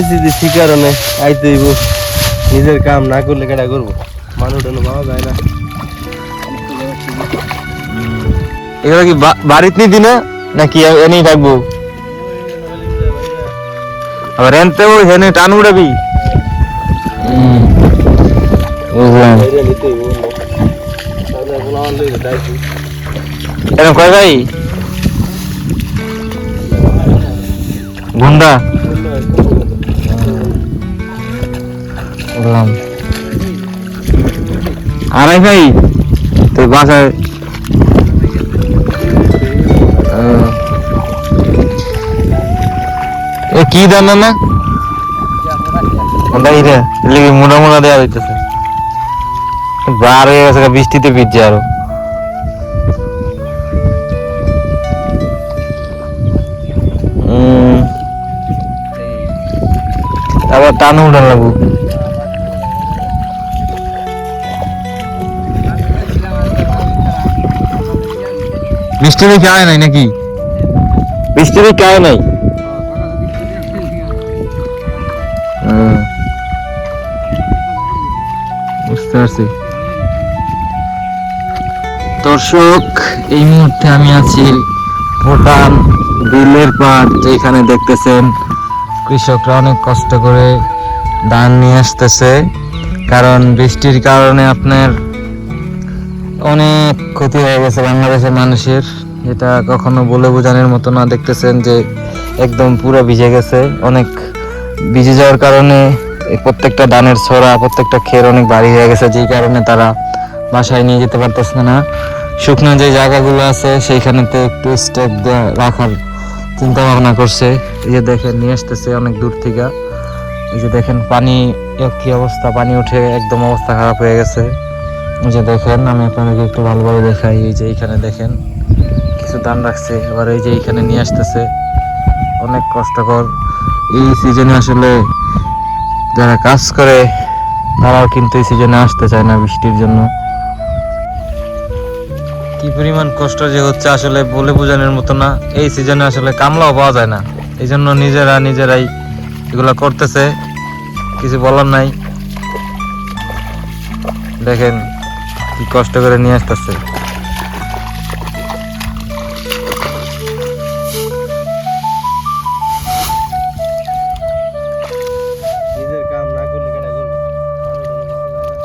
পরিস্থিতি কারণে আইতে হইব, নিজের কাম না করলে কেটা করবো, মানুষ পাওয়া যায় না। এগুলো কি বাড়িতে নিতি না নাকি এনেই থাকবো? আবার এনতেও হেনে টান উড়াবি। বুঝলাম। এরকম কয় ভাই গুন্ডা? বুঝলাম। আড়াই ভাই তুই বাসায় কি দানা না মোটা মোটা দেওয়া হইতেছে, বার হয়ে গেছে বৃষ্টিতে ভিজছে আরো। আবার টানো উঠান লাগবো। বৃষ্টি দেখে আয় নাই নাকি? বৃষ্টি দেখে আয় নাই? বুঝতে পারছি। দর্শক, এই মুহূর্তে আমি আছি ভুটান বিলের পার, যেখানে দেখতেছেন কৃষকরা অনেক কষ্ট করে ধান নিয়ে আসতেছে, কারণ বৃষ্টির কারণে আপনার অনেক ক্ষতি হয়ে গেছে বাংলাদেশের মানুষের, এটা কখনো বলে বোঝানোর মতো না। দেখতেছেন যে একদম পুরো ভিজে গেছে, অনেক ভিজে যাওয়ার কারণে প্রত্যেকটা ধানের ছড়া, প্রত্যেকটা খের অনেক ভারী হয়ে গেছে, যেই কারণে তারা বাসায় নিয়ে যেতে পারতেছে না। শুকনো যে জায়গাগুলো আছে সেইখানেতে একটু স্টেপ রাখার চিন্তা ভাবনা করছে। এই যে দেখেন নিয়ে আসতেছে অনেক দূর থেকে। এই যে দেখেন পানি কি অবস্থা, পানি উঠে একদম অবস্থা খারাপ হয়ে গেছে। এই যে দেখেন, আমি আপনাদেরকে একটু ভালোভাবে দেখাই। এই যে এইখানে দেখেন কিছু ধান রাখছে, এবার এই যে এইখানে নিয়ে আসতেছে, অনেক কষ্টকর। এই সিজনে আসলে যারা কাজ করে তারাও কিন্তু এই সিজনে আসতে চায় না বৃষ্টির জন্য। কি পরিমাণ কষ্ট যে হচ্ছে আসলে বলে বোঝানোর মতো না। এই সিজনে আসলে কামলাও পাওয়া যায় না, এই জন্য নিজেরাই এগুলা করতেছে, কিছু বলার নাই। দেখেন কি কষ্ট করে নিয়ে আসতেছে। নিজের কাম না করলে কেটা করবো, মানুষ পাওয়া যায় না।